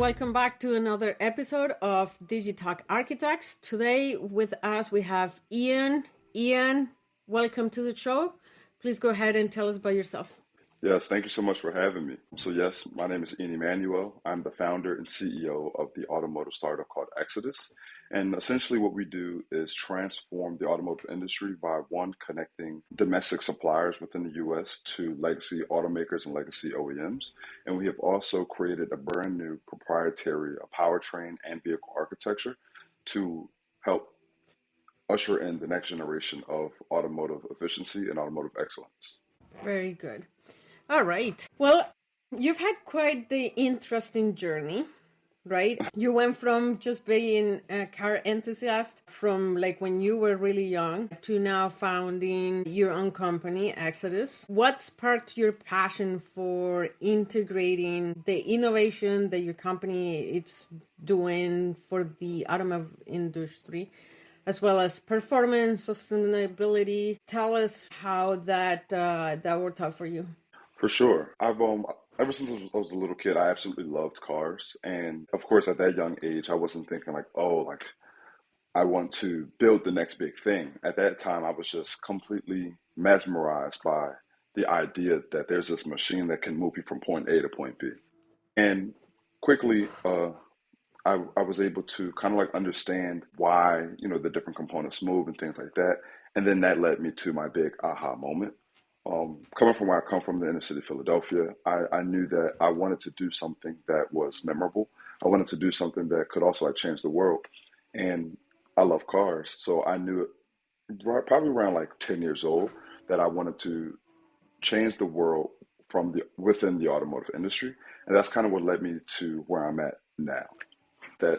welcome back to another episode of DigiTalk Architects. Today with us we have Eyan. Eyan, welcome to the show. Please go ahead and tell us about yourself. Yes, thank you so much for having me. So yes, my name is Eyan Emanuel. I'm the founder and CEO of the automotive startup called Exodus. And essentially what we do is transform the automotive industry by one, connecting domestic suppliers within the US to legacy automakers and legacy OEMs. And we have also created a brand new proprietary powertrain and vehicle architecture to help usher in the next generation of automotive efficiency and automotive excellence. Very good. All right. Well, you've had quite the interesting journey, right? You went from just being a car enthusiast from like when you were really young to now founding your own company, Exodus. What sparked your passion for integrating the innovation that your company is doing for the automotive industry, as well as performance, sustainability? Tell us how that worked out for you. For sure. I've ever since I was a little kid, I absolutely loved cars. And of course, at that young age, I wasn't thinking like, oh, like I want to build the next big thing. At that time, I was just completely mesmerized by the idea that there's this machine that can move you from point A to point B. And quickly, I was able to kind of like understand why, the different components move and things like that. And then that led me to my big aha moment. Coming from where I come from, the inner city of Philadelphia, I knew that I wanted to do something that was memorable. I wanted to do something that could also like change the world. And I love cars. So I knew probably around like 10 years old that I wanted to change the world from within the automotive industry. And that's kind of what led me to where I'm at now.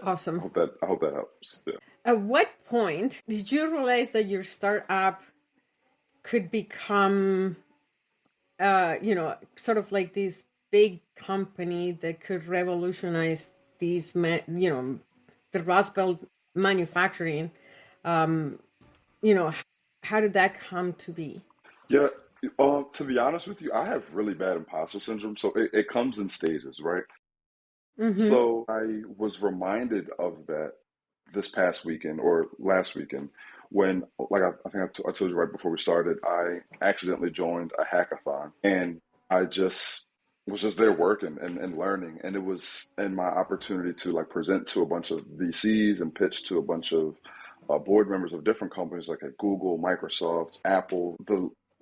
Awesome. I hope that helps. Yeah. At what point did you realize that your startup could become, sort of like this big company that could revolutionize these, the Rust Belt manufacturing? How did that come to be? Yeah. To be honest with you, I have really bad imposter syndrome. So it comes in stages, right? Mm-hmm. So I was reminded of that this past weekend or last weekend when, like I think I told you right before we started, I accidentally joined a hackathon and I was just there working and learning. And it was in my opportunity to like present to a bunch of VCs and pitch to a bunch of board members of different companies like at Google, Microsoft, Apple.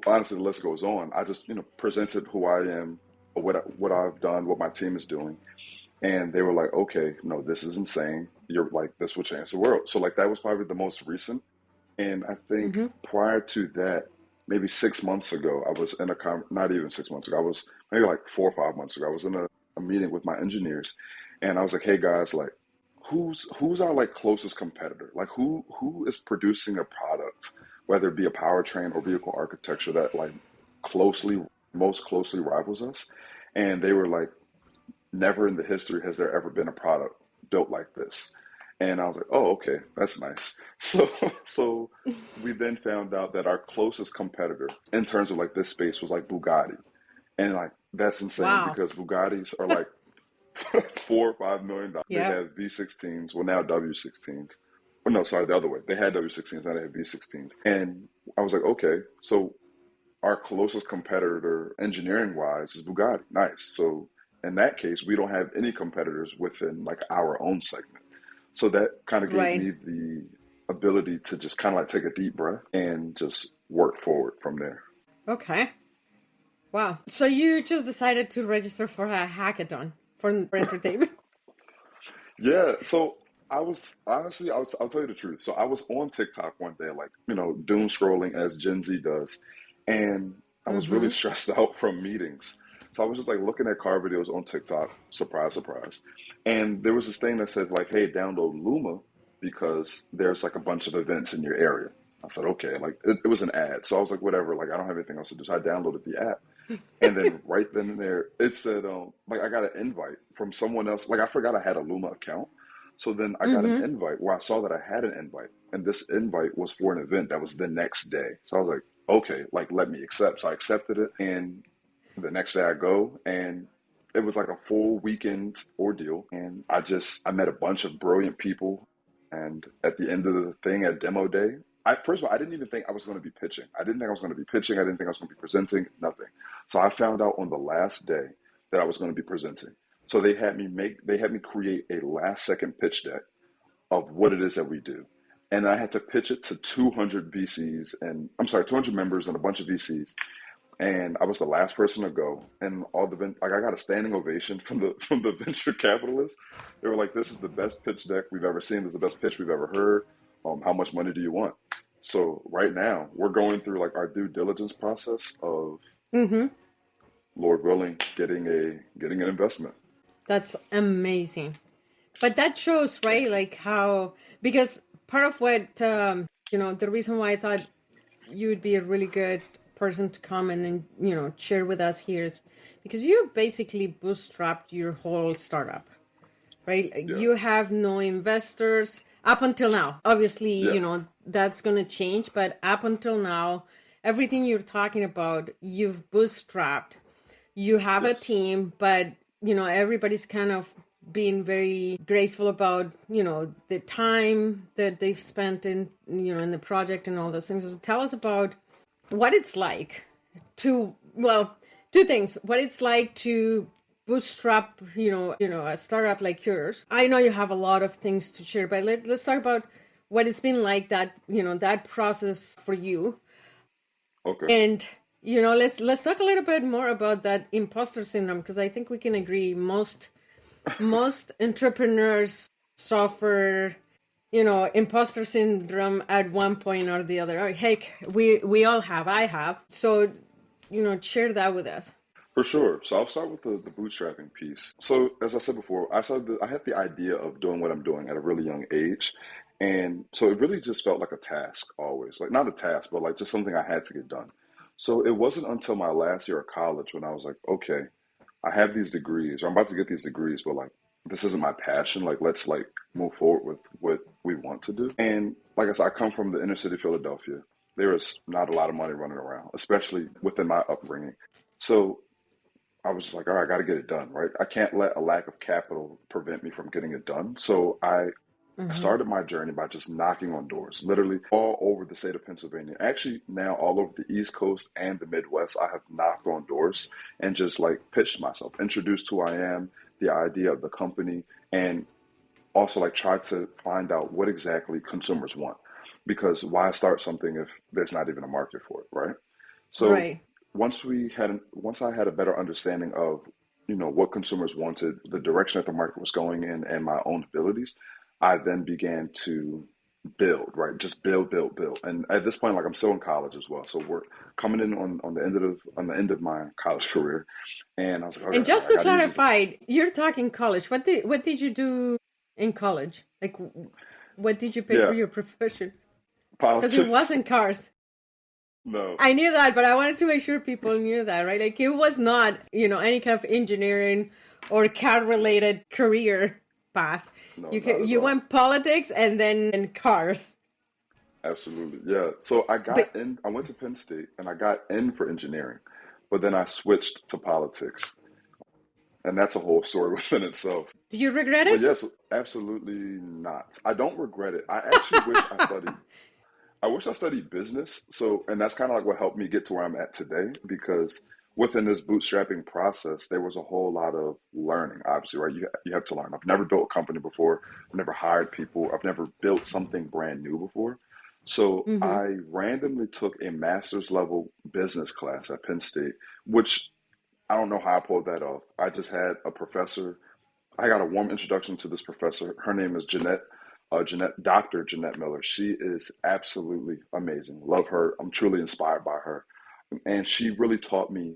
Honestly, the list goes on. I just, presented who I am, what I've done, what my team is doing. And they were like, okay, no, this is insane. You're like, this will change the world. So like that was probably the most recent. And I think prior to that, maybe 6 months ago, I was in not even 6 months ago, I was maybe like 4 or 5 months ago, I was in a meeting with my engineers and I was like, hey guys, like who's our like closest competitor? Like who is producing a product, whether it be a powertrain or vehicle architecture that like most closely rivals us? And they were like, never in the history has there ever been a product built like this. And I was like, oh, okay, that's nice. So we then found out that our closest competitor in terms of like this space was like Bugatti. And like, that's insane because Bugattis are like $4 or $5 million. Yep. They have V16s, well now W16s. Well, no, sorry, the other way. They had W16s, now they have V16s. And I was like, okay, so our closest competitor engineering-wise is Bugatti. Nice. So in that case, we don't have any competitors within like our own segment. So that kind of gave me the ability to just kind of like take a deep breath and just work forward from there. Okay. Wow. So you just decided to register for a hackathon for entertainment? Yeah. So I was honestly, I'll tell you the truth. So I was on TikTok one day, like, doom scrolling as Gen Z does. And I was really stressed out from meetings. So I was just like looking at car videos on TikTok, surprise, surprise. And there was this thing that said like, hey, download Luma because there's like a bunch of events in your area. I said, okay, like it was an ad. So I was like, whatever, like I don't have anything else to do. So I downloaded the app. And then right then and there, it said, like I got an invite from someone else. Like I forgot I had a Luma account. So then I got an invite where I saw that I had an invite. And this invite was for an event that was the next day. So I was like, okay, like let me accept. So I accepted it. And the next day I go and it was like a full weekend ordeal. And I met a bunch of brilliant people. And at the end of the thing at demo day, first of all, I didn't even think I was going to be pitching. I didn't think I was going to be pitching. I didn't think I was going to be presenting, nothing. So I found out on the last day that I was going to be presenting. So they had me create a last second pitch deck of what it is that we do. And I had to pitch it to 200 VCs and 200 members and a bunch of VCs. And I was the last person to go. And I got a standing ovation from the venture capitalists. They were like, "This is the best pitch deck we've ever seen. This is the best pitch we've ever heard. How much money do you want?" So right now we're going through like our due diligence process of, Mm-hmm. Lord willing, getting an investment. That's amazing. But that shows, right, like how, because part of what, the reason why I thought you would be a really good person to come and share with us here is because you basically bootstrapped your whole startup, right? Yeah. You have no investors up until now. Obviously, Yeah. that's going to change, but up until now, everything you're talking about, you've bootstrapped. You have a Yes. team, but everybody's kind of being very graceful about the time that they've spent in the project and all those things. So tell us about what it's like two things: what it's like to bootstrap a startup like yours. I know you have a lot of things to share, but let's talk about what it's been like, that process for you. Okay. And let's talk a little bit more about that imposter syndrome, because I think we can agree most entrepreneurs suffer imposter syndrome at one point or the other. Oh, heck, we all have. I have. So share that with us. For sure. So I'll start with the bootstrapping piece. So as I said before, I had the idea of doing what I'm doing at a really young age. And so it really just felt like a task always. Like not a task, but like just something I had to get done. So it wasn't until my last year of college when I was like, okay, I have these degrees, or I'm about to get these degrees, but like this isn't my passion. Like let's like move forward with what we want to do. And like I said, I come from the inner city of Philadelphia. There is not a lot of money running around, especially within my upbringing. So I was just like, all right, I got to get it done, right? I can't let a lack of capital prevent me from getting it done. So I Mm-hmm. started my journey by just knocking on doors, literally all over the state of Pennsylvania. Actually, now all over the East Coast and the Midwest, I have knocked on doors and just like pitched myself, introduced who I am, the idea of the company, and also like tried to find out what exactly consumers want. Because why start something if there's not even a market for it, right? So Right. once I had a better understanding of what consumers wanted, the direction that the market was going in, and my own abilities, I then began to build, right? Just build, build, build. And at this point, like I'm still in college as well, so we're coming in on the end of my college career, and I was like, And okay, all just right, I to got to use this. clarify, you're talking college. What did you do in college? Like, what did you pick for Yeah, your profession? Because it politics. wasn't cars. No, I knew that, but I wanted to make sure people knew that, right? Like, it was not, any kind of engineering or car related career path. no, You not at you all. went politics and then in cars. Absolutely. Yeah. So But I went to Penn State and I got in for engineering, but then I switched to politics. And that's a whole story within itself. do you regret But it? yes, absolutely not. I don't regret it. I actually wish I studied business. So, and that's kind of like what helped me get to where I'm at today because within this bootstrapping process, there was a whole lot of learning, obviously, right? You have to learn. I've never built a company before. I've never hired people. I've never built something brand new before. So Mm-hmm. I randomly took a master's level business class at Penn State, which I don't know how I pulled that off. I just had a professor. I got a warm introduction to this professor. Her name is Dr. Jeanette Miller. She is absolutely amazing. Love her. I'm truly inspired by her. And she really taught me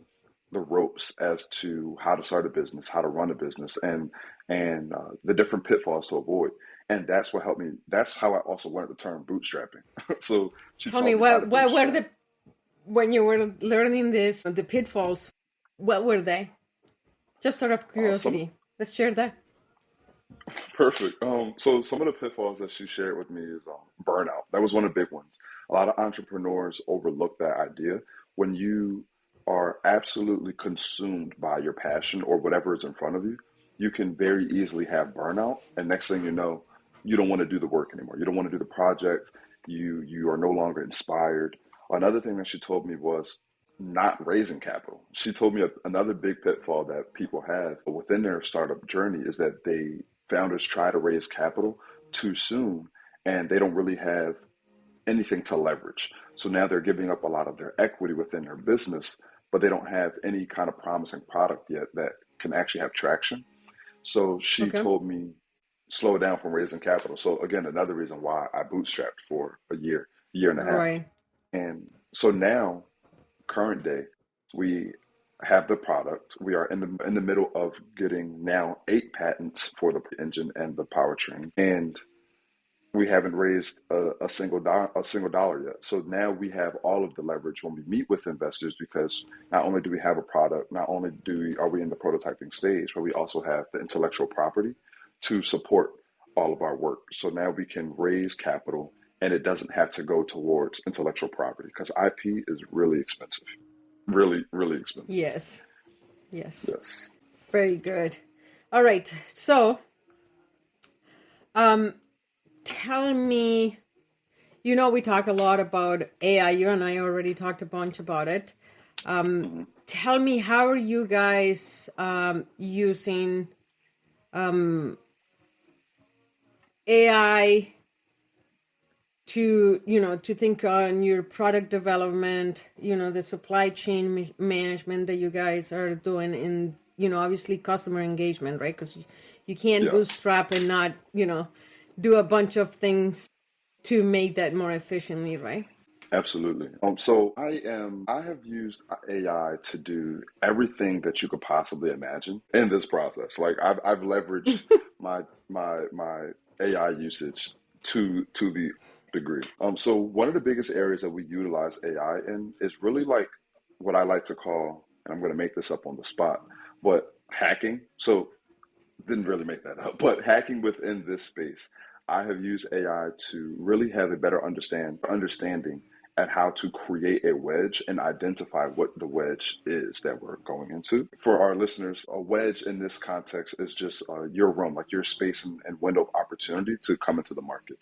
the ropes as to how to start a business, how to run a business, and the different pitfalls to avoid. And that's what helped me. That's how I also learned the term bootstrapping. So she Tell me, taught me how to what were bootstrap. the when you were learning this, the pitfalls? What were they? Just out of Some curiosity, let's share that. Perfect. So some of the pitfalls that she shared with me is burnout. That was one of the big ones. A lot of entrepreneurs overlook that idea when you are absolutely consumed by your passion or whatever is in front of you, you can very easily have burnout. And next thing you know, you don't want to do the work anymore. You don't want to do the project. You are no longer inspired. Another thing that she told me was not raising capital. She told me another big pitfall that people have within their startup journey is that founders try to raise capital too soon and they don't really have anything to leverage. So now they're giving up a lot of their equity within their business, but they don't have any kind of promising product yet that can actually have traction. So she Okay. told me slow down from raising capital. So again, another reason why I bootstrapped for a year and a half. Right. And so now, current day, we have the product. We are in the middle of getting now 8 patents for the engine and the powertrain, and we haven't raised a single dollar yet. So now we have all of the leverage when we meet with investors because not only do we have a product, not only are we in the prototyping stage, but we also have the intellectual property to support all of our work. So now we can raise capital and it doesn't have to go towards intellectual property because IP is really expensive. Really, really expensive. Yes. Yes. Yes. Very good. All right. So, tell me, we talk a lot about AI. You and I already talked a bunch about it. Tell me, how are you guys using AI to think on your product development, the supply chain management that you guys are doing in, obviously customer engagement, right? Because you can't Yeah. bootstrap and not, do a bunch of things to make that more efficiently, right? Absolutely. So I have used AI to do everything that you could possibly imagine in this process. Like I've leveraged my AI usage to the degree. So one of the biggest areas that we utilize AI in is really like what I like to call, and I'm going to make this up on the spot, but hacking. So didn't really make that up, but hacking within this space. I have used AI to really have a better understanding at how to create a wedge and identify what the wedge is that we're going into. For our listeners, a wedge in this context is just your room, like your space and window of opportunity to come into the market.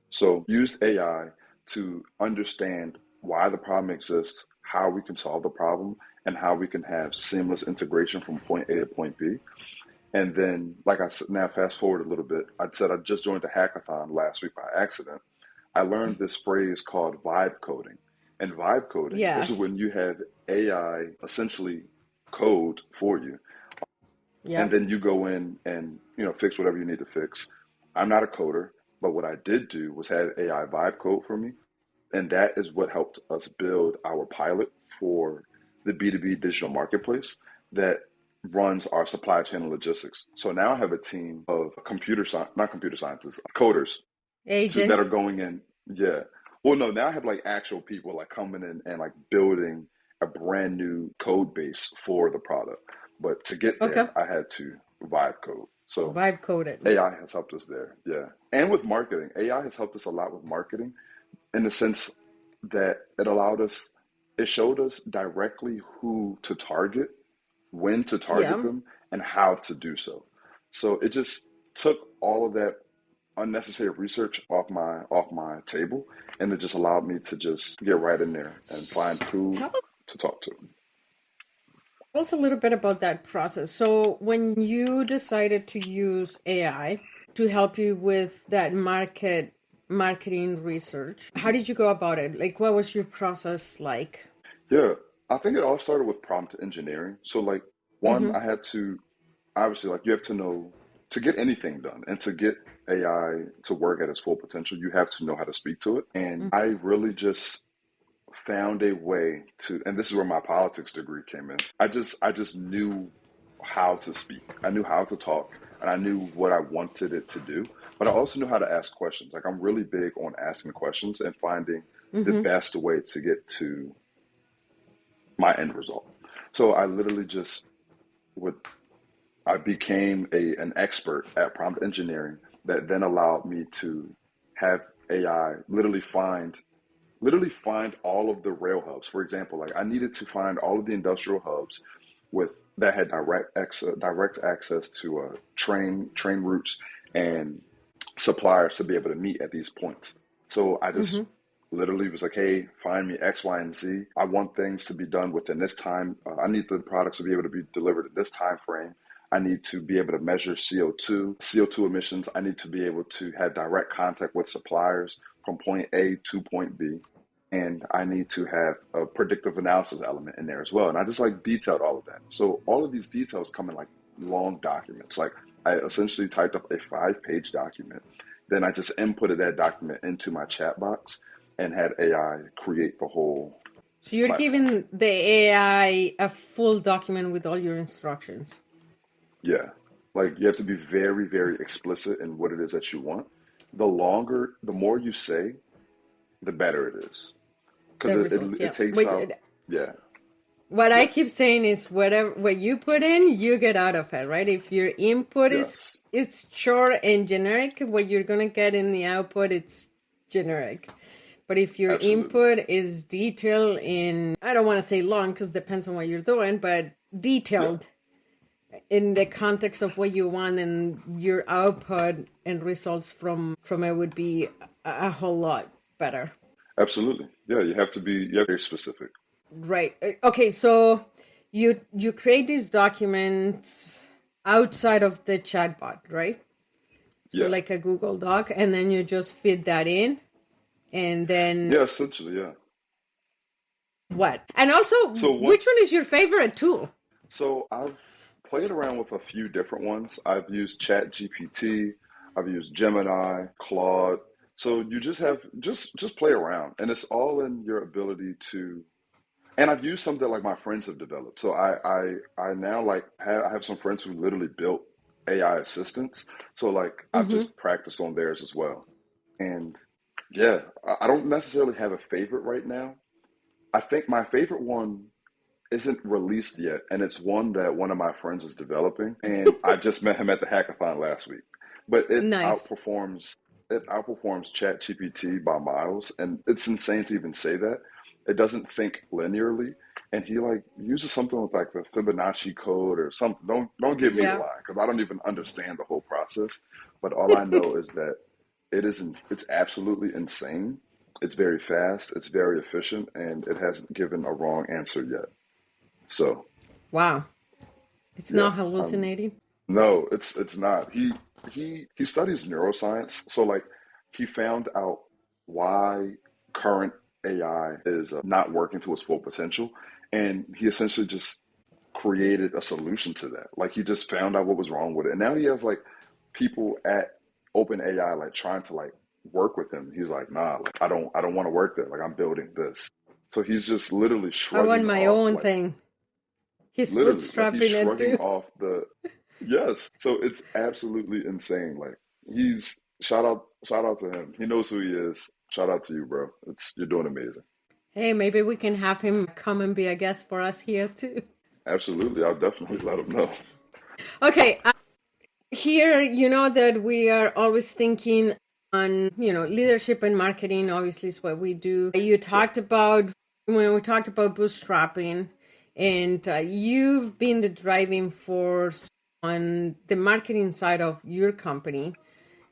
So use AI to understand why the problem exists, how we can solve the problem, and how we can have seamless integration from point A to point B. And then, like I said, now fast forward a little bit, I said I just joined a hackathon last week by accident. I learned this phrase called vibe coding. And vibe coding is Yes. when you have AI essentially code for you, and Yep. then you go in and fix whatever you need to fix. I'm not a coder, but what I did do was have AI vibe code for me, and that is what helped us build our pilot for the B2B digital marketplace that runs our supply chain and logistics. So now I have a team of not computer scientists, coders that are Agents. going in. Yeah. Well, no, now I have like actual people like coming in and like building a brand new code base for the product. But to get Okay. there, I had to vibe code. So Vibe coded. AI has helped us there. Yeah. And with marketing, AI has helped us a lot with marketing in the sense that it showed us directly who to target, when to target Yeah. them, and how to do so. So it just took all of that unnecessary research off my table, and it just allowed me to just get right in there and find who Tell to talk to. us a little bit about that process. So when you decided to use AI to help you with that marketing research, how did you go about it? Like, what was your process like? Yeah, I think it all started with prompt engineering. So like one, Mm-hmm. I had to obviously like you have to know to get anything done and to get AI to work at its full potential, you have to know how to speak to it. And I really just found a way to, and this is where my politics degree came in. I just knew how to speak. I knew how to talk and I knew what I wanted it to do, but I also knew how to ask questions. Like I'm really big on asking questions and finding the Mm-hmm. best way to get to my end result. So I literally just would I became an expert at prompt engineering that then allowed me to have AI literally find literally find all of the rail hubs. For example, like I needed to find all of the industrial hubs with that had direct access to train routes and suppliers to be able to meet at these points. So I just Mm-hmm. literally was like, hey, find me X, Y, and Z. I want things to be done within this time. I need the products to be able to be delivered in this time frame. I need to be able to measure CO2 emissions. I need to be able to have direct contact with suppliers from point A to point B. And I need to have a predictive analysis element in there as well. And I just like detailed all of that. So all of these details come in like long documents. Like I essentially typed up a 5-page document. Then I just inputted that document into my chat box and had AI create the whole So you're platform. giving the AI a full document with all your instructions. Yeah. Like you have to be very, very explicit in what it is that you want. The more you say, the better it is. Because The results, it yeah. takes out, yeah, What I yes, keep saying is whatever what you put in, you get out of it, right? If your input yes, is short and generic, what you're gonna get in the output it's generic. But if your absolutely. input is detailed in, I don't want to say long because depends on what you're doing, but Yeah, detailed in the context of what you want, and your output and results from it would be a whole lot better. absolutely. Yeah, you have to be very specific. Right. Okay, so you create these documents outside of the chatbot, right? So Yeah. like a Google Doc, and then you just feed that in, and then Yeah, essentially, yeah. what? And also, So which one once is your favorite tool? So I've played around with a few different ones. I've used Chat GPT, I've used Gemini, Claude. So you just have just play around, and it's all in your ability to. And I've used some that like my friends have developed. So I now I have some friends who literally built AI assistants. So like I've Mm-hmm. just practiced on theirs as well. And yeah, I don't necessarily have a favorite right now. I think my favorite one isn't released yet, and it's one that one of my friends is developing, and I just met him at the hackathon last week. But Nice. it outperforms ChatGPT by miles, and it's insane to even say that. It doesn't think linearly, and he like uses something with like the Fibonacci code or something. Don't give me the Yeah. line because I don't even understand the whole process. But all I know is that it's absolutely insane. It's very fast, it's very efficient, and it hasn't given a wrong answer yet. So Wow. It's yeah, not hallucinating. no, it's not. He studies neuroscience, so like he found out why current AI is not working to its full potential, and he essentially just created a solution to that. Like he just found out what was wrong with it, and now he has like people at OpenAI like trying to like work with him. He's like, nah, like I don't want to work there. Like I'm building this. So he's just literally I want shrugging my off own like thing. He's literally like he's bootstrapping it shrugging too. off the yes. So it's absolutely insane. Like he's shout out to him. He knows who he is. Shout out to you, bro. It's you're doing amazing. Hey, maybe we can have him come and be a guest for us here too. Absolutely. I'll definitely let him know. Okay, here, you know that we are always thinking on, leadership and marketing, obviously, is what we do. You Yeah. talked about, when we talked about bootstrapping, and you've been the driving force on the marketing side of your company,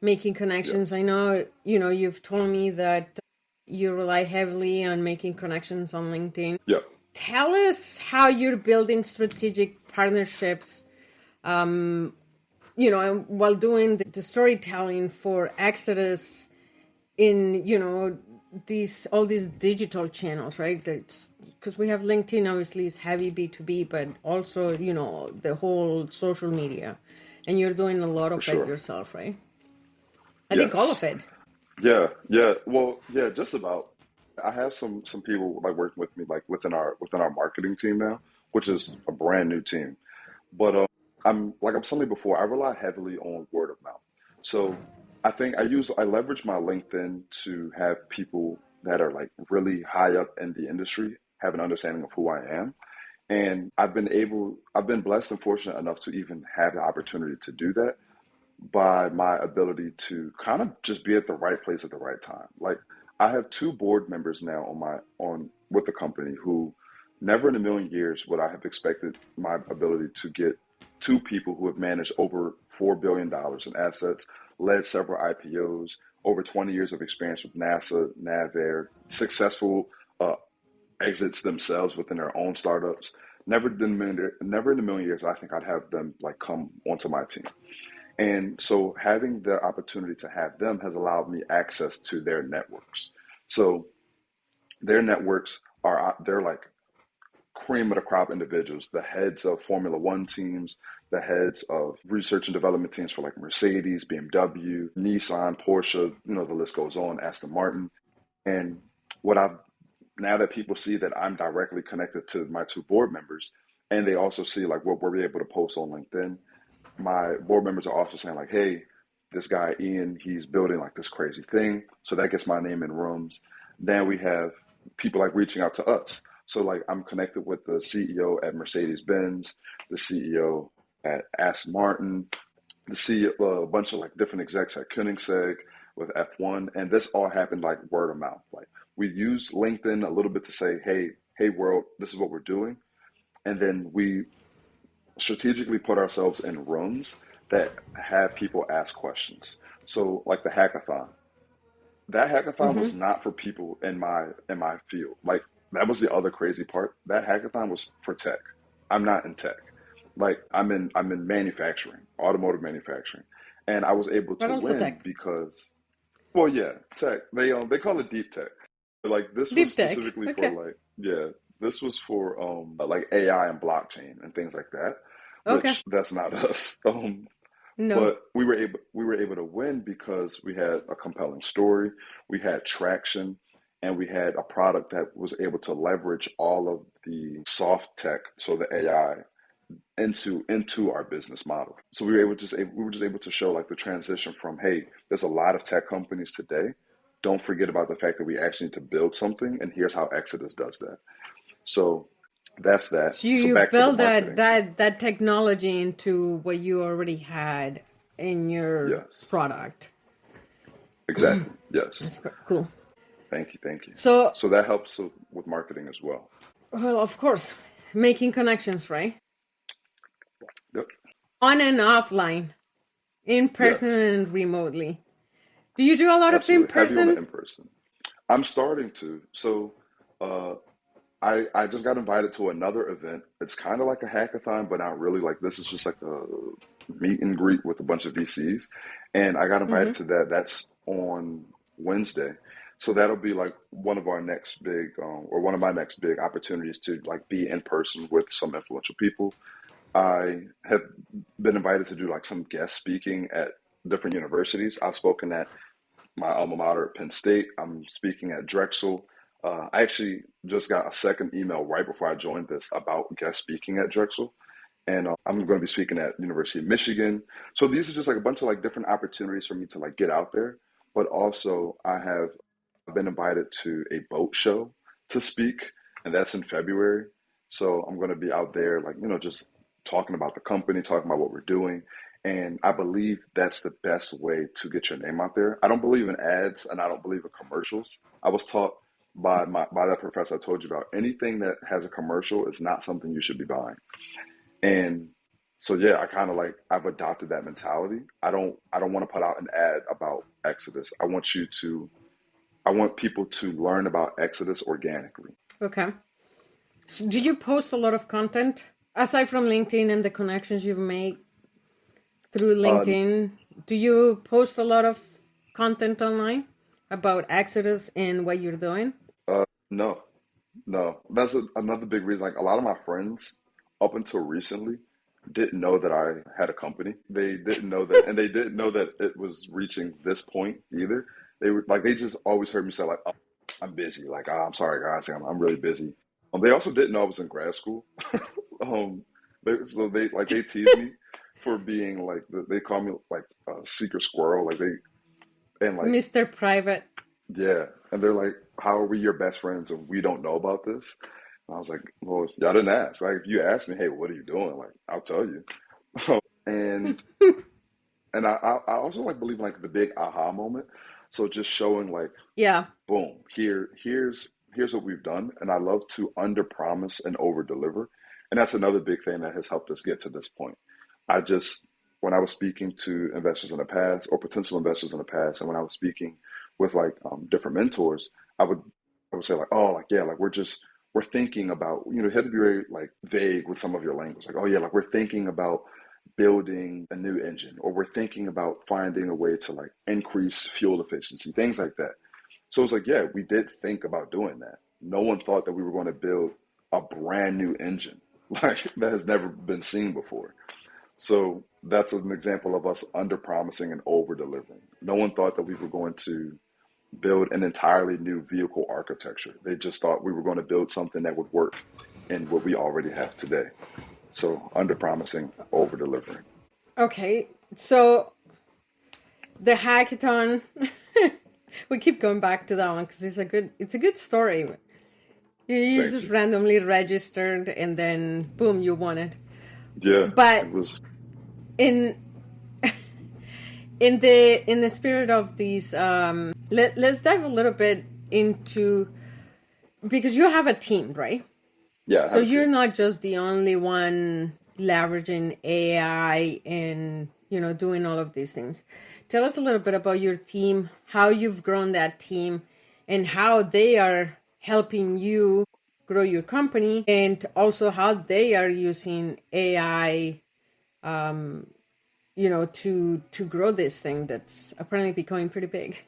making connections. I Yes. know, you've told me that you rely heavily on making connections on LinkedIn. Yeah. Tell us how you're building strategic partnerships, while doing the storytelling for Exodus in, these all these digital channels, right? Because we have LinkedIn, obviously, is heavy B2B, but also, the whole social media. And you're doing a lot For of it sure. yourself, right? I think all of Yes. it. Yeah. Yeah. Well, yeah, just about. I have some people like working with me like within our marketing team now, which is a brand new team. But I'm something before. I rely heavily on word of mouth. So I leverage my LinkedIn to have people that are like really high up in the industry have an understanding of who I am. And I've been blessed and fortunate enough to even have the opportunity to do that by my ability to kind of just be at the right place at the right time. Like I have two board members now on with the company who never in a million years would I have expected my ability to get two people who have managed over $4 billion in assets, led several IPOs, over 20 years of experience with NASA, NavAir, successful uh, exits themselves within their own startups. Never in a million years, I think I'd have them like come onto my team. And so having the opportunity to have them has allowed me access to their networks. So their networks they're like cream of the crop individuals, the heads of Formula One teams, the heads of research and development teams for like Mercedes, BMW, Nissan, Porsche, the list goes on, Aston Martin. And what I've now that people see that I'm directly connected to my two board members, and they also see like what we're able to post on LinkedIn, my board members are also saying like, hey, this guy Ian, he's building like this crazy thing. So that gets my name in rooms. Then we have people like reaching out to us. So like I'm connected with the CEO at Mercedes Benz, the CEO at Aston Martin, the CEO, a bunch of like different execs at Koenigsegg with F1, and this all happened like word of mouth. Like we use LinkedIn a little bit to say, hey world, this is what we're doing, and then we strategically put ourselves in rooms that have people ask questions. So like the hackathon, that hackathon was Mm-hmm. not for people in my field. Like that was the other crazy part. That hackathon was for tech. I'm not in tech. Like I'm in manufacturing, automotive manufacturing. And I was able But to also win tech. because well yeah, tech. They call it deep tech. Like this was Deep tech. specifically for Okay. like yeah, this was for like AI and blockchain and things like that, Okay. which that's not us. No. But we were able to win because we had a compelling story, we had traction, and we had a product that was able to leverage all of the soft tech, so the AI, into our business model. So we were just able to show like the transition from, hey, there's a lot of tech companies today. Don't forget about the fact that we actually need to build something, and here's how Exodus does that. So that's that. So So you back to the build that marketing. that that technology into what you already had in your Yes, product. exactly. Yes. That's quite cool. Thank you. Thank you. So, So that helps with marketing as well. well, of course, making connections, right? Yep. On and offline, in person Yes, and remotely. Do you do a lot of in absolutely. Heavy on the person? in person. I'm starting to. So uh, I just got invited to another event. It's kind of like a hackathon, but not really. Like this is just like a meet and greet with a bunch of VCs, and I got invited Mm-hmm. to that. That's on Wednesday, so that'll be like one of our next big, or one of my next big opportunities to like be in person with some influential people. I have been invited to do like some guest speaking at different universities. I've spoken at my alma mater at Penn State. I'm speaking at Drexel. I actually just got a second email right before I joined this about guest speaking at Drexel, and I'm going to be speaking at University of Michigan. So these are just like a bunch of like different opportunities for me to like get out there. But also, I have been invited to a boat show to speak, and that's in February. So I'm going to be out there, like just talking about the company, talking about what we're doing, and I believe that's the best way to get your name out there. I don't believe in ads and I don't believe in commercials. I was taught by that professor I told you about. Anything that has a commercial is not something you should be buying. And so yeah, I kind of like I've adopted that mentality. I don't want to put out an ad about Exodus. I want people to learn about Exodus organically. Okay. So do you post a lot of content aside from LinkedIn and the connections you've made through Uh, LinkedIn? Do you post a lot of content online about Exodus and what you're doing? no, no. That's another big reason. Like a lot of my friends, up until recently, didn't know that I had a company. They didn't know that, and they didn't know that it was reaching this point either. They were like, they just always heard me say like, "Oh, I'm busy." Like, "Oh, I'm sorry, guys. I'm really busy." They also didn't know I was in grad school. um, they tease me for being like they call me like a secret squirrel. Like and like Mr. Private. yeah, and they're like, "How are we your best friends and we don't know about this?" And I was like, "Well, y'all didn't ask. Like, if you asked me, hey, what are you doing? Like, I'll tell you." and and I also like believe in like the big aha moment. So just showing like, Yeah. boom, here's what we've done. And I love to under promise and over deliver. And that's another big thing that has helped us get to this point. I just when I was speaking to investors in the past or potential investors in the past, and when I was speaking with like different mentors, I would I would say like, oh, like yeah, like we're thinking about, you had to be very like vague with some of your language. Like, oh yeah, like we're thinking about building a new engine, or we're thinking about finding a way to like increase fuel efficiency, things like that. So it's like, yeah, we did think about doing that. No one thought that we were going to build a brand new engine like that has never been seen before. So that's an example of us under promising and over delivering. No one thought that we were going to build an entirely new vehicle architecture. They just thought we were going to build something that would work in what we already have today. So under promising, over delivering. Okay. So the hackathon, we keep going back to that one because it's a good story. You Thank just you. randomly registered and then boom, you won it. Yeah, But it was. in in the spirit of these, let's dive a little bit into, because you have a team, right? Yeah, I So have a you're team. not just the only one leveraging AI and doing all of these things. Tell us a little bit about your team, how you've grown that team, and how they are helping you grow your company, and also how they are using AI, to grow this thing that's apparently becoming pretty big.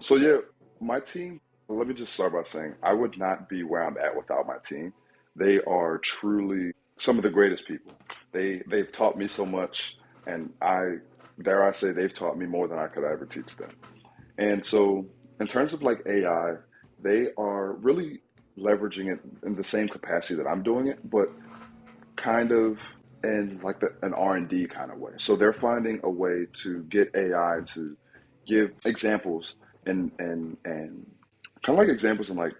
So yeah, my team, let me just start by saying I would not be where I'm at without my team. They are truly some of the greatest people. They've taught me so much, and I dare I say they've taught me more than I could ever teach them. And so in terms of like AI, they are really leveraging it in the same capacity that I'm doing it, but kind of in like an R&D kind of way. So they're finding a way to get AI to give examples and kind of like examples and like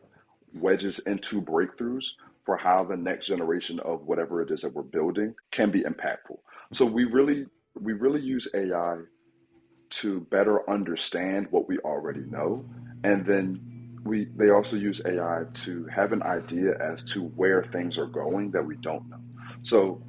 wedges into breakthroughs for how the next generation of whatever it is that we're building can be impactful. So we really use AI to better understand what we already know, and then they also use AI to have an idea as to where things are going that we don't know. So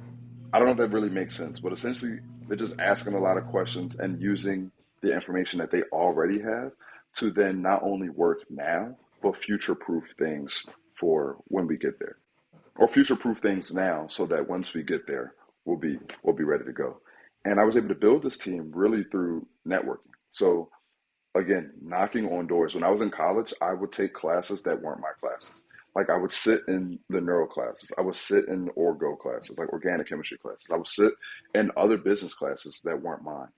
I don't know if that really makes sense, but essentially they're just asking a lot of questions and using the information that they already have to then not only work now, but future proof things for when we get there. Or future proof things now so that once we get there, we'll be ready to go. And I was able to build this team really through networking. So again, knocking on doors. When I was in college, I would take classes that weren't my classes. Like I would sit in the neuro classes. I would sit in orgo classes, like organic chemistry classes. I would sit in other business classes that weren't mine.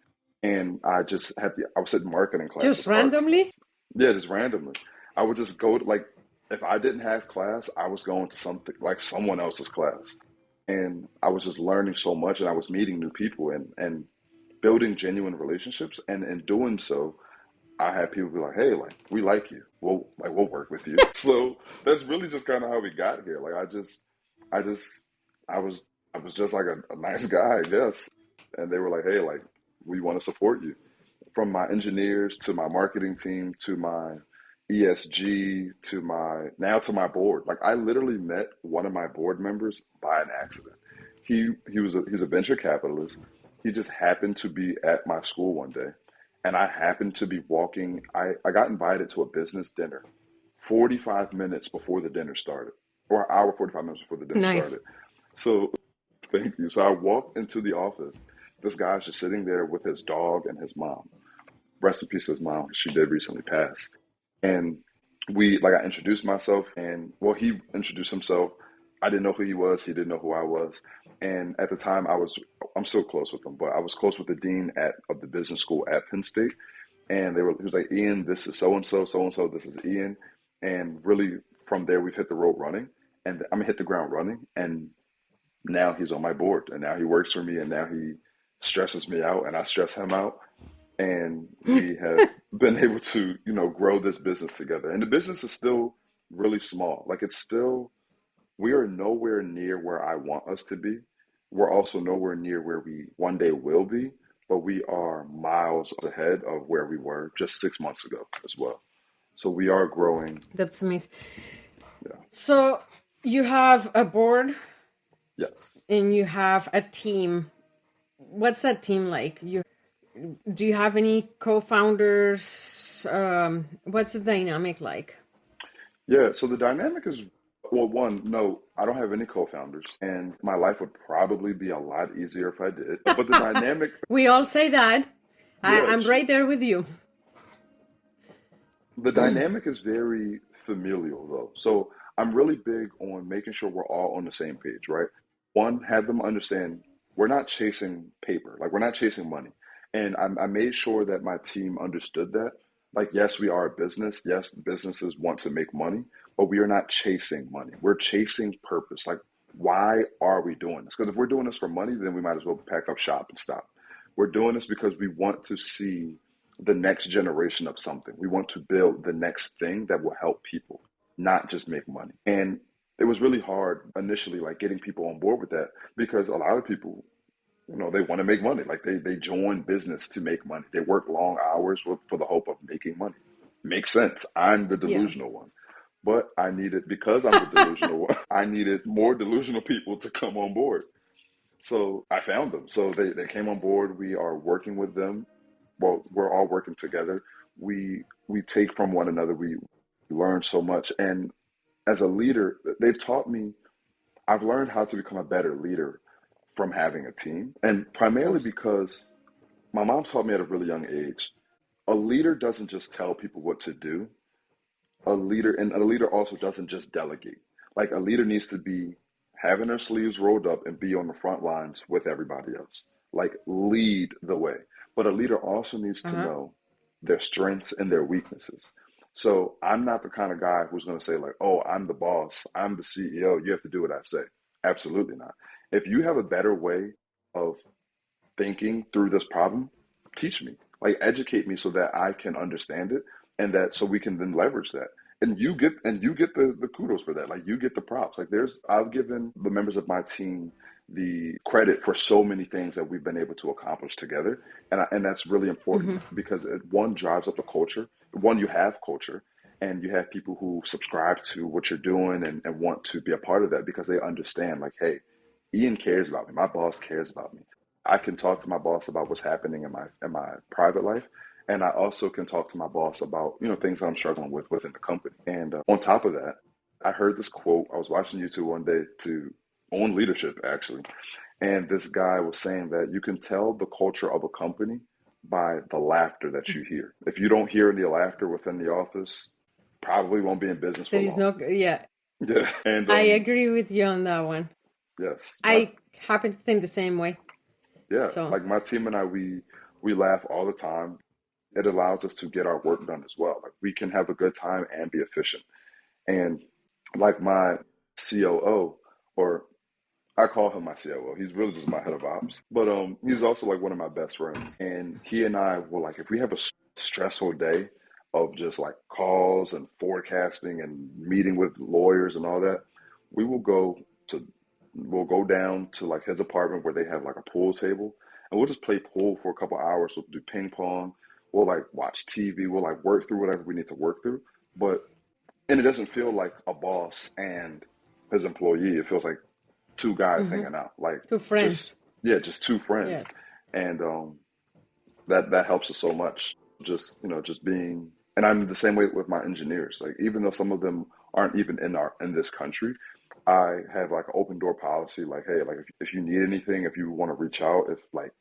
And I would sit in marketing Just classes, art randomly? classes. Yeah, just randomly. I would just go to like, if I didn't have class, I was going to something like someone else's class. And I was just learning so much, and I was meeting new people and building genuine relationships. And in doing so, I had people be like, "Hey, like we like you. We'll work with you." So that's really just kind of how we got here. Like I just, I was, I was just like a nice guy, I guess. And they were like, "Hey, like we want to support you." From my engineers to my marketing team to my ESG to my board. Like I literally met one of my board members by an accident. He's a venture capitalist. He just happened to be at my school one day, and I happened to be walking. I got invited to a business dinner 45 minutes before the dinner started, or an hour 45 minutes before the dinner Nice. started. So thank you. So I walked into the office. This guy's just sitting there with his dog and his mom. Rest in peace to his mom. She did recently pass. And I introduced myself, and well, he introduced himself. I didn't know who he was. He didn't know who I was. And at the time, I'm still close with him, but I was close with the dean of the business school at Penn State. And he was like, Ian, this is so and so, this is Ian. And really from there, we've hit the road running, and I'm gonna hit the ground running. And now he's on my board, and now he works for me, and now he stresses me out, and I stress him out, and we have been able to grow this business together. And the business is still really small. Like we are nowhere near where I want us to be. We're also nowhere near where we one day will be, but we are miles ahead of where we were just 6 months ago as well. So we are growing. That's amazing. Yeah. So you have a board Yes. and you have a team. What's that team like? Do you have any co-founders? What's the dynamic like? Yeah. So the dynamic is, well, one, no, I don't have any co-founders, and my life would probably be a lot easier if I did. But the dynamic, We all say that. yeah, I'm right there with you. the dynamic is very familial though. So I'm really big on making sure we're all on the same page, right? One, have them understand we're not chasing paper, like we're not chasing money. And I made sure that my team understood that. Like, yes, we are a business. Yes, businesses want to make money, but we are not chasing money. We're chasing purpose. Like, why are we doing this? Because if we're doing this for money, then we might as well pack up shop and stop. We're doing this because we want to see the next generation of something. We want to build the next thing that will help people, not just make money. And it was really hard initially, like getting people on board with that, because a lot of people, they want to make money. Like they join business to make money. They work long hours for the hope of making money. Makes sense. I'm the Yeah. delusional one. But I needed, because I'm the delusional one, I needed more delusional people to come on board. So I found them. So they came on board. We are working with them. Well, we're all working together. We take from one another. We learn so much. And as a leader, they've taught me, I've learned how to become a better leader from having a team. And Of primarily course. because my mom taught me at a really young age, a leader doesn't just tell people what to do. A leader also doesn't just delegate. Like a leader needs to be having their sleeves rolled up and be on the front lines with everybody else. Like lead the way. But a leader also needs to Uh-huh. know their strengths and their weaknesses. So I'm not the kind of guy who's going to say like, "Oh, I'm the boss. I'm the CEO. You have to do what I say." Absolutely not. If you have a better way of thinking through this problem, teach me, like educate me so that I can understand it, and that so we can then leverage that. And you get the kudos for that. Like you get the props. Like I've given the members of my team the credit for so many things that we've been able to accomplish together. And that's really important Mm-hmm. because one drives up the culture. One, you have culture, and you have people who subscribe to what you're doing and want to be a part of that because they understand like, hey, Ian cares about me. My boss cares about me. I can talk to my boss about what's happening in my private life, and I also can talk to my boss about things I'm struggling with within the company. And on top of that, I heard this quote. I was watching YouTube one day to on leadership actually, and this guy was saying that you can tell the culture of a company by the laughter that you hear. If you don't hear any laughter within the office, probably won't be in business for There is long. no, yeah, Yeah, and I agree with you on that one. yes, I happen to think the same way. yeah, So, like my team and I, we laugh all the time. It allows us to get our work done as well. Like we can have a good time and be efficient. And like my COO, or I call him my COO. He's really just my head of ops, but he's also like one of my best friends. And he and I will, like, if we have a stressful day of just like calls and forecasting and meeting with lawyers and all that, we will go to we'll go down to like his apartment where they have like a pool table, and we'll just play pool for a couple hours. We'll do ping pong. We'll like watch TV. We'll like work through whatever we need to work through. But and it doesn't feel like a boss and his employee. It feels like two guys mm-hmm. hanging out, like Two just friends. yeah, just two Yeah. friends, and that helps us so much. Just being, and I'm the same way with my engineers. Like even though some of them aren't even in this country, I have like an open door policy. Like hey, like if you need anything, if you want to reach out, if like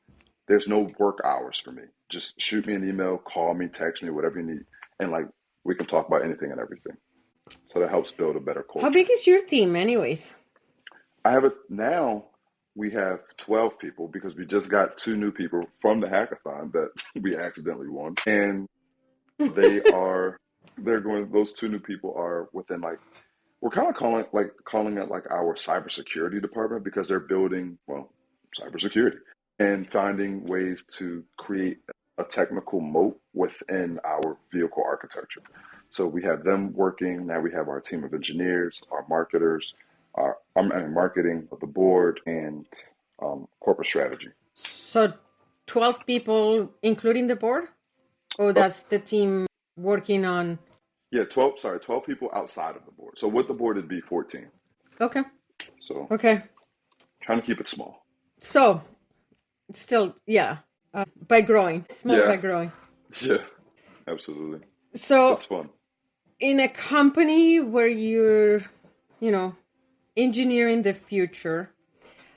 there's no work hours for me, just shoot me an email, call me, text me, whatever you need, and like we can talk about anything and everything. So that helps build a better How culture. big is your team, anyways? I have it now. We have 12 people because we just got two new people from the hackathon that we accidentally won. And they are, they're going, those two new people are within like, we're kind of calling it like our cybersecurity department because they're building, well, cybersecurity and finding ways to create a technical moat within our vehicle architecture. So we have them working. Now we have our team of engineers, our marketers, our marketing, the board, and corporate strategy. So 12 people, including the board? Or Oh, that's the team working on? yeah, 12 people outside of the board. So with the board, it'd be 14. Okay. So Okay. trying to keep it small. So, still, yeah, by growing, small Yeah, by growing. yeah, absolutely. So, It's fun. in a company where you're, you know, engineering the future,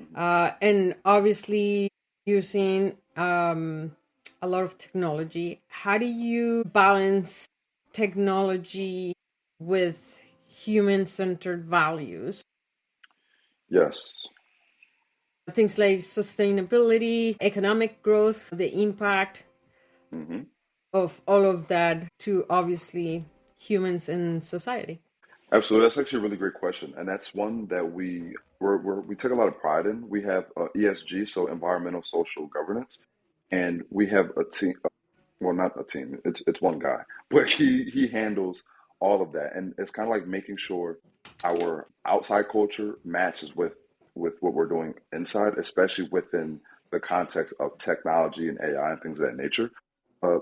Mhm. and obviously using a lot of technology, how do you balance technology with human-centered values? Yes. Things like sustainability, economic growth, the impact Hmm. of all of that to obviously humans in society. Absolutely. That's actually a really great question. And that's one that we take a lot of pride in. We have ESG, so environmental social governance, and we have a team. Well, not a team. It's one guy, but he handles all of that, and it's kind of like making sure our outside culture matches with what we're doing inside, especially within the context of technology and AI and things of that nature.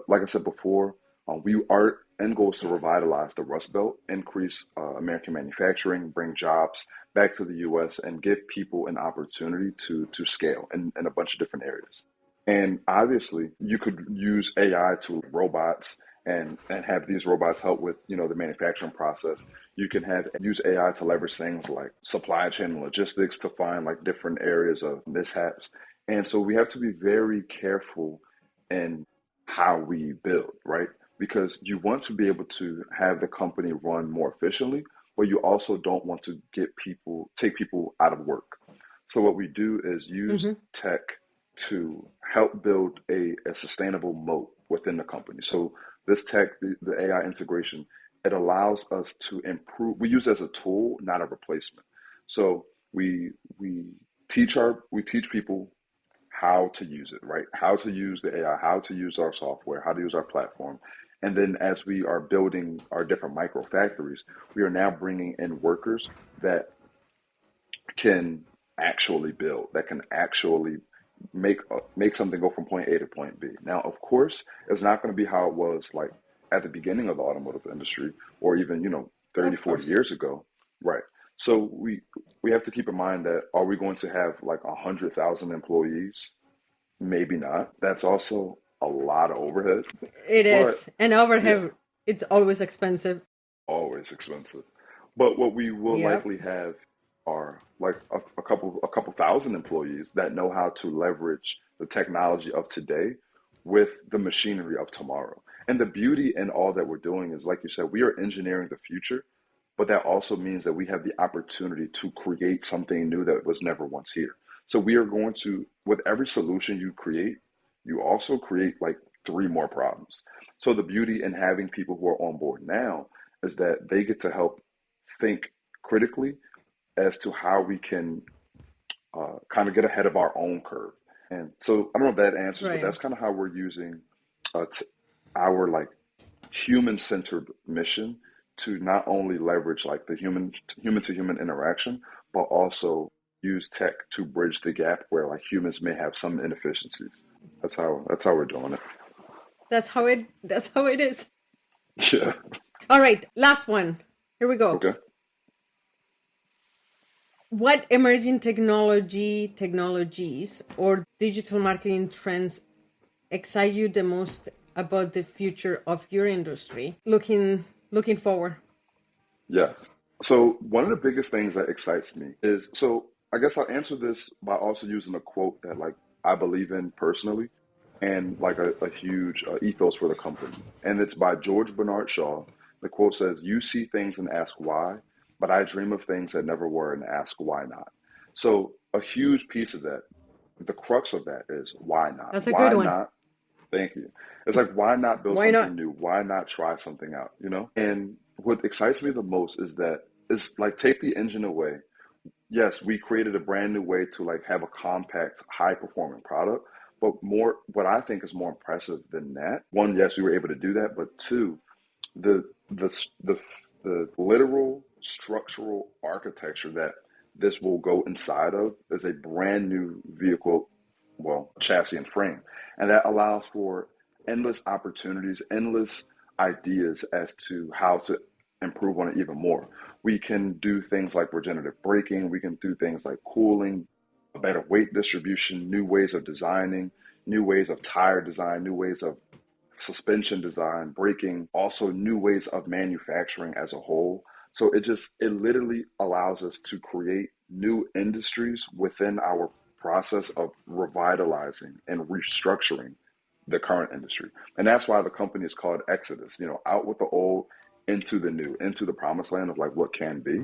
Like I said before, our end goal is to revitalize the Rust Belt, increase American manufacturing, bring jobs back to the U.S., and give people an opportunity to scale in a bunch of different areas. And obviously, you could use AI to robots and have these robots help with the manufacturing process. You can have use AI to leverage things like supply chain and logistics to find like different areas of mishaps. And so we have to be very careful in how we build, right? Because you want to be able to have the company run more efficiently, but you also don't want to take people out of work. So what we do is use Hmm. tech to help build a sustainable moat within the company. So this tech, the AI integration, it allows us to improve. We use it as a tool, not a replacement. So we we teach people how to use it, right? How to use the AI, how to use our software, how to use our platform. And then as we are building our different micro factories, we are now bringing in workers that can actually build, that can actually make something go from point A to point B. Now, of course, it's not going to be how it was like at the beginning of the automotive industry or even, 30, Of 40 course. years ago. Right. So we have to keep in mind that are we going to have like 100,000 employees? Maybe not. That's also a lot of overhead, It but is. And yeah, overhead, it's always expensive. always expensive. But what we will Yep. likely have are like a couple thousand employees that know how to leverage the technology of today with the machinery of tomorrow. And the beauty in all that we're doing is, like you said, we are engineering the future, but that also means that we have the opportunity to create something new that was never once here. So we are going to, with every solution you create, you also create like three more problems. So the beauty in having people who are on board now is that they get to help think critically as to how we can kind of get ahead of our own curve. And so I don't know if that answers, but Right. that's kind of how we're using our like human centered mission to not only leverage like the human to human interaction, but also use tech to bridge the gap where like humans may have some inefficiencies. That's how we're doing it. That's how it is. Yeah. All right, last one. Here we go. Okay. What emerging technologies or digital marketing trends excite you the most about the future of your industry? Looking forward. Yes. So one of the biggest things that excites me is so I guess I'll answer this by also using a quote that like I believe in personally and like a huge ethos for the company. And it's by George Bernard Shaw. The quote says, "You see things and ask why, but I dream of things that never were and ask why not." So a huge piece of that, the crux of that is why not? That's a good Why one. not? Thank you. It's like, why not build Why something not? new? Why not try something out? And what excites me the most is that is like take the engine away. Yes, we created a brand new way to like have a compact, high performing product. But what I think is more impressive than that, one, yes, we were able to do that. But two, the the the the literal structural architecture that this will go inside of is a brand new vehicle well, chassis and frame. And that allows for endless opportunities, endless ideas as to how to improve on it even more. We can do things like regenerative braking, we can do things like cooling, better weight distribution, new ways of designing, new ways of tire design, new ways of suspension design, braking, also new ways of manufacturing as a whole. So it literally allows us to create new industries within our process of revitalizing and restructuring the current industry. And that's why the company is called Exodus, out with the old, into the new, into the promised land of like what can be.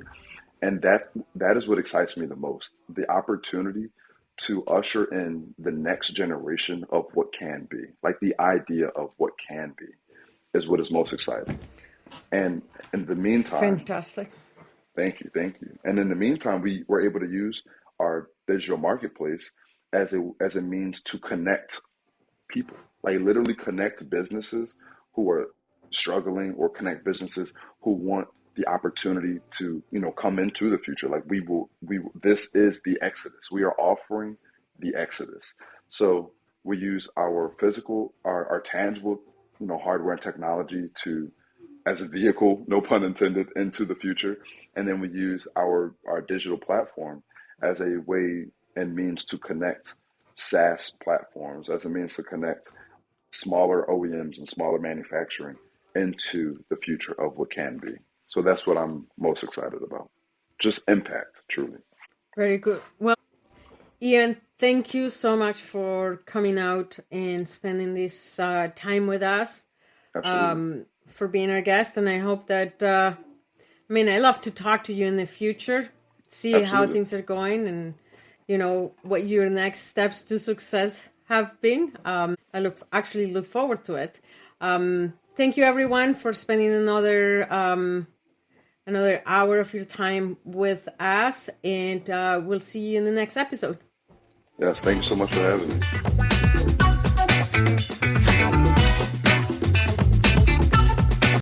And that is what excites me the most. The opportunity to usher in the next generation of what can be. Like the idea of what can be is what is most exciting. And in the meantime, Fantastic. thank you. And in the meantime, we were able to use our digital marketplace as a means to connect people, like literally connect businesses who are struggling or connect businesses who want the opportunity to, come into the future. Like this is the Exodus. We are offering the Exodus. So we use our physical, our tangible, hardware and technology to as a vehicle, no pun intended, into the future. And then we use our digital platform as a way and means to connect SaaS platforms, as a means to connect smaller OEMs and smaller manufacturing into the future of what can be. So that's what I'm most excited about. Just impact, truly. Very good. Well, Eyan, thank you so much for coming out and spending this time with us. Absolutely. For being our guest. And I hope that, I love to talk to you in the future, see how Absolutely. things are going and, what your next steps to success have been. I look forward to it. Thank you everyone for spending another hour of your time with us, and we'll see you in the next episode. Yes, thank you so much for having me.